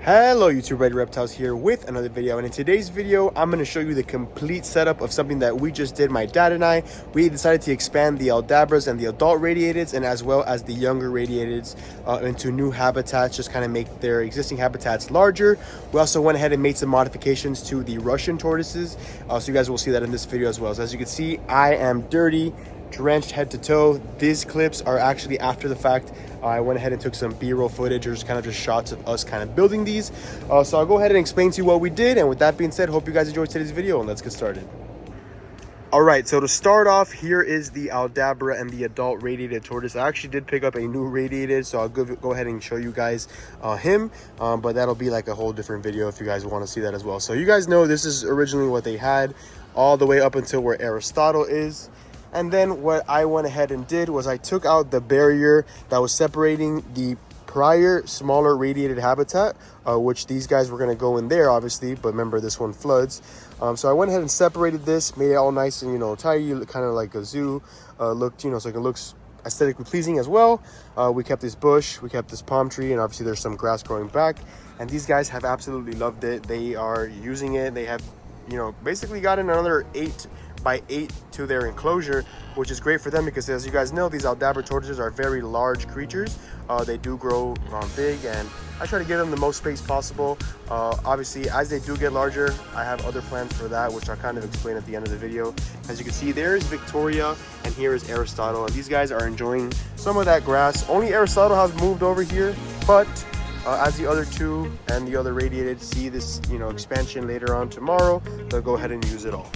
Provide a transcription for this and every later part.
Hello YouTube, Red Reptiles here with another video, and in today's video I'm going to show you the complete setup of something that we just did. My dad and I, we decided to expand the Aldabras and the adult Radiateds, and as well as the younger Radiateds into new habitats, just kind of make their existing habitats larger. We also went ahead and made some modifications to the Russian tortoises, so you guys will see that in this video as well. So as you can see, I am dirty, drenched head to toe. These clips are actually after the fact. I went ahead and took some b-roll footage, or just kind of just shots of us kind of building these. So I'll go ahead and explain to you what we did, and with that being said, hope you guys enjoyed today's video, and let's get started. All right, so to start off, here is the Aldabra and the adult Radiated Tortoise. I actually did pick up a new Radiated, so I'll go ahead and show you guys him, but that'll be like a whole different video if you guys want to see that as well. So you guys know this is originally what they had all the way up until where Aristotle is. And then what I went ahead and did was I took out the barrier that was separating the prior smaller radiated habitat, which these guys were going to go in there obviously, but remember this one floods. So I went ahead and separated this, made it all nice and, you know, tidy, kind of like a zoo looked, you know, so it looks aesthetically pleasing as well. We kept this bush, we kept this palm tree, and obviously there's some grass growing back, and these guys have absolutely loved it. They are using it. They have, you know, basically gotten another 8x8 to their enclosure, which is great for them because, as you guys know, these Aldabra tortoises are very large creatures. They do grow big, and I try to give them the most space possible. Obviously, as they do get larger, I have other plans for that, which I'll kind of explain at the end of the video. As you can see, there is Victoria and here is Aristotle, and these guys are enjoying some of that grass. Only Aristotle has moved over here, but as the other two and the other Radiated see this, you know, expansion later on tomorrow, they'll go ahead and use it all.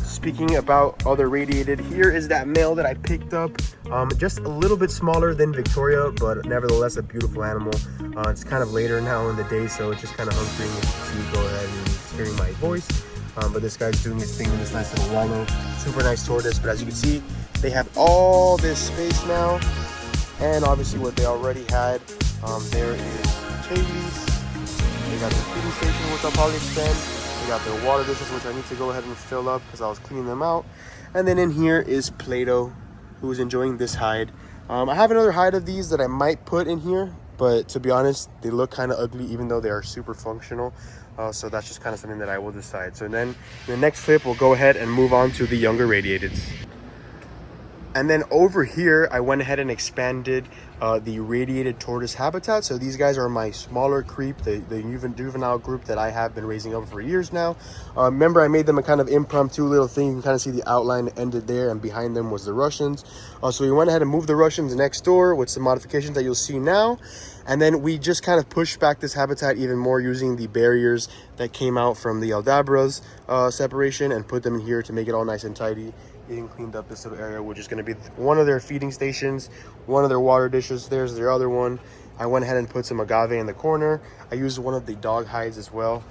Speaking about other Radiated, here is that male that I picked up. Just a little bit smaller than Victoria, but nevertheless a beautiful animal. It's kind of later now in the day, so it's just kind of hunkering. As you see, go ahead and hearing my voice. But this guy's doing his thing in this nice little wallow. Super nice tortoise, but as you can see, they have all this space now, and obviously what they already had. There is cages. They got the feeding station, which I'll probably expand. They got their water dishes, which I need to go ahead and fill up because I was cleaning them out. And then in here is Plato, who is enjoying this hide. I have another hide of these that I might put in here, but to be honest, they look kind of ugly even though they are super functional. So that's just kind of something that I will decide. So then in the next clip, we'll go ahead and move on to the younger Radiateds. And then over here, I went ahead and expanded the Radiated Tortoise habitat. So these guys are my smaller creep, the juvenile group that I have been raising up for years now. Remember, I made them a kind of impromptu little thing. You can kind of see the outline ended there, and behind them was the Russians. So we went ahead and moved the Russians next door with some modifications that you'll see now. And then we just kind of pushed back this habitat even more using the barriers that came out from the Aldabra's separation, and put them in here to make it all nice and tidy. Even cleaned up this little area, which is going to be one of their feeding stations, one of their water dishes. There's their other one. I went ahead and put some agave in the corner. I used one of the dog hides as well,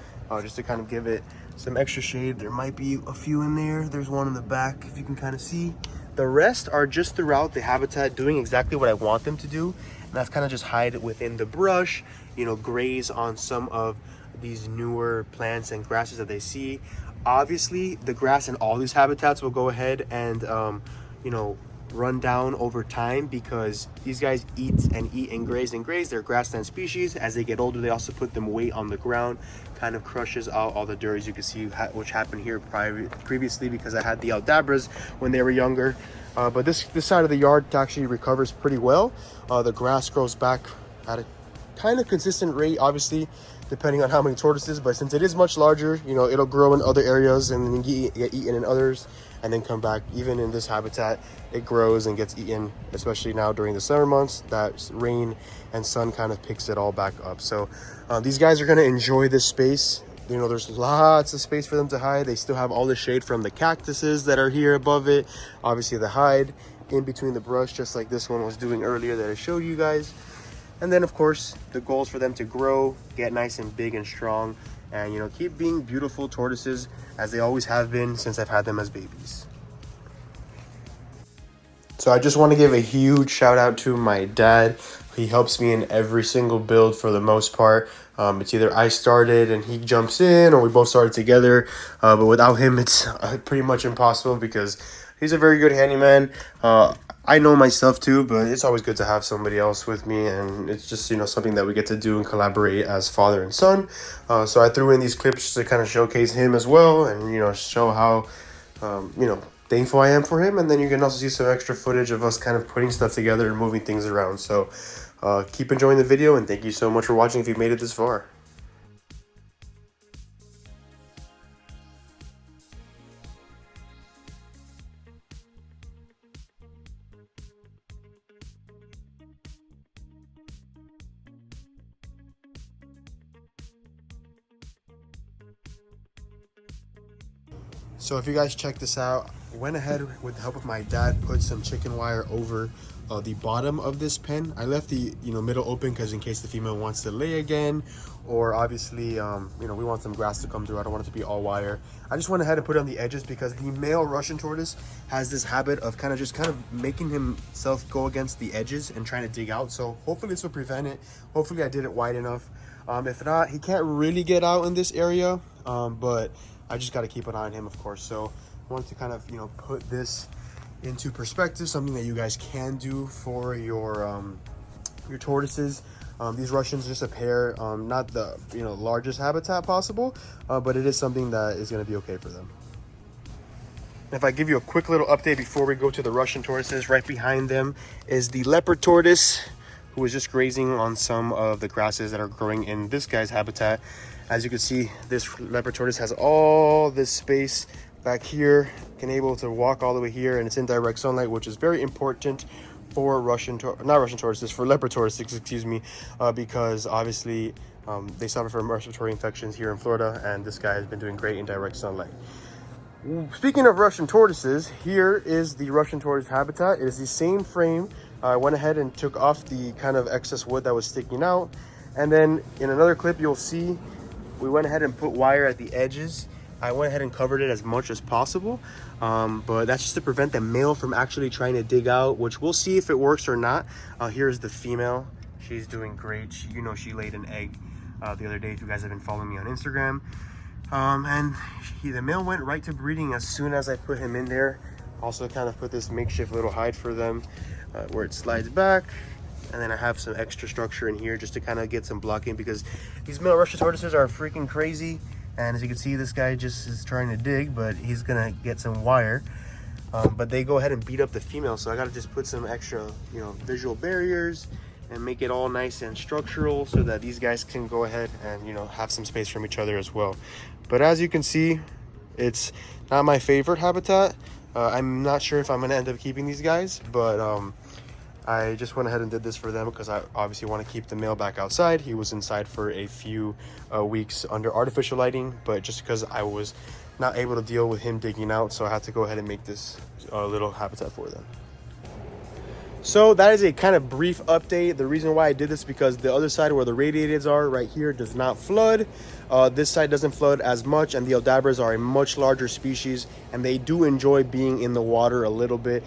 just to kind of give it some extra shade. There might be a few in there. There's one in the back, if you can kind of see. The rest are just throughout the habitat doing exactly what I want them to do, and that's kind of just hide within the brush, you know, graze on some of these newer plants and grasses that they see. Obviously, the grass in all these habitats will go ahead and, you know, run down over time, because these guys eat and graze. They're grassland species. As they get older, they also put them weight on the ground, kind of crushes out all the dirt, as you can see, which happened here previously because I had the Aldabras when they were younger. But this side of the yard actually recovers pretty well. The grass grows back at a kind of consistent rate, obviously depending on how many tortoises, but since it is much larger, you know, it'll grow in other areas and then get eaten in others, and then come back. Even in this habitat, it grows and gets eaten, especially now during the summer months. That rain and sun kind of picks it all back up. So these guys are going to enjoy this space. You know, there's lots of space for them to hide. They still have all the shade from the cactuses that are here above it. Obviously the hide in between the brush, just like this one was doing earlier that I showed you guys. And then, of course, the goal is for them to grow, get nice and big and strong, and, you know, keep being beautiful tortoises as they always have been since I've had them as babies. So I just want to give a huge shout out to my dad. He helps me in every single build for the most part. It's either I started and he jumps in, or we both started together. But without him, it's pretty much impossible because he's a very good handyman. I know myself too, but it's always good to have somebody else with me, and it's just, you know, something that we get to do and collaborate as father and son. So I threw in these clips to kind of showcase him as well, and, you know, show how, you know, thankful I am for him. And then you can also see some extra footage of us kind of putting stuff together and moving things around. So keep enjoying the video, and thank you so much for watching if you've made it this far. So if you guys check this out, went ahead with the help of my dad, put some chicken wire over the bottom of this pen. I left the, you know, middle open because in case the female wants to lay again, or obviously you know, we want some grass to come through. I don't want it to be all wire. I just went ahead and put it on the edges because the male Russian tortoise has this habit of kind of making himself go against the edges and trying to dig out. So hopefully this will prevent it. Hopefully I did it wide enough. If not, he can't really get out in this area, but I just got to keep an eye on him, of course. So I wanted to kind of, you know, put this into perspective, something that you guys can do for your tortoises. These Russians, just a pair, not the, you know, largest habitat possible, but it is something that is going to be okay for them. If I give you a quick little update before we go to the Russian tortoises, right behind them is the Leopard Tortoise, who is just grazing on some of the grasses that are growing in this guy's habitat. As you can see, this Leopard Tortoise has all this space back here, can able to walk all the way here, and it's in direct sunlight, which is very important for for Leopard Tortoises, excuse me, because obviously they suffer from respiratory infections here in Florida, and this guy has been doing great in direct sunlight. Speaking of Russian tortoises, here is the Russian tortoise habitat. It is the same frame. I went ahead and took off the kind of excess wood that was sticking out, and then in another clip you'll see we went ahead and put wire at the edges. I went ahead and covered it as much as possible, but that's just to prevent the male from actually trying to dig out, which we'll see if it works or not. Here's the female. She's doing great. You know, she laid an egg the other day, if you guys have been following me on Instagram. And the male went right to breeding as soon as I put him in there. Also kind of put this makeshift little hide for them where it slides back. And then I have some extra structure in here just to kind of get some blocking, because these male Russian tortoises are freaking crazy. And as you can see, this guy just is trying to dig, but he's gonna get some wire. But they go ahead and beat up the female, so I gotta just put some extra, you know, visual barriers and make it all nice and structural so that these guys can go ahead and, you know, have some space from each other as well. But as you can see, it's not my favorite habitat. I'm not sure if I'm gonna end up keeping these guys, but I just went ahead and did this for them because I obviously want to keep the male back outside. He was inside for a few weeks under artificial lighting, but just because I was not able to deal with him digging out, so I had to go ahead and make this little habitat for them. So that is a kind of brief update. The reason why I did this because the other side where the radiateds are right here does not flood. This side doesn't flood as much, and the Aldabras are a much larger species, and they do enjoy being in the water a little bit.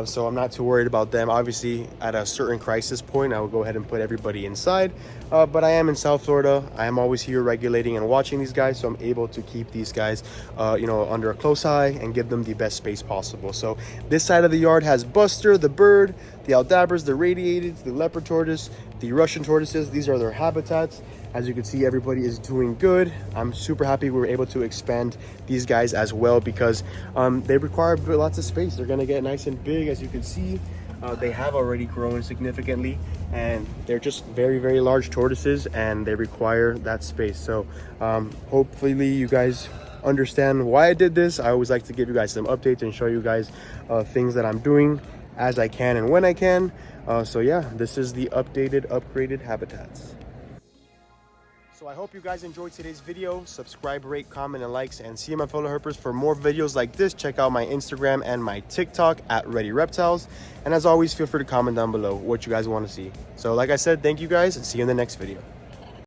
So I'm not too worried about them. Obviously, at a certain crisis point, I will go ahead and put everybody inside. But I am in South Florida. I am always here regulating and watching these guys, so I'm able to keep these guys, you know, under a close eye and give them the best space possible. So this side of the yard has Buster, the bird, the Aldabras, the Radiated, the Leopard Tortoise, the Russian Tortoises. These are their habitats. As you can see, everybody is doing good. I'm super happy we were able to expand these guys as well because they require lots of space. They're gonna get nice and big. As you can see, they have already grown significantly, and they're just very, very large tortoises, and they require that space. So hopefully you guys understand why I did this. I always like to give you guys some updates and show you guys things that I'm doing as I can and when I can. So yeah, this is the updated, upgraded habitats. So I hope you guys enjoyed today's video. Subscribe, rate, comment, and likes, and see my fellow herpers for more videos like this. Check out my Instagram and my TikTok at Ready Reptiles. And as always, feel free to comment down below what you guys want to see. So like I said, thank you guys, and see you in the next video.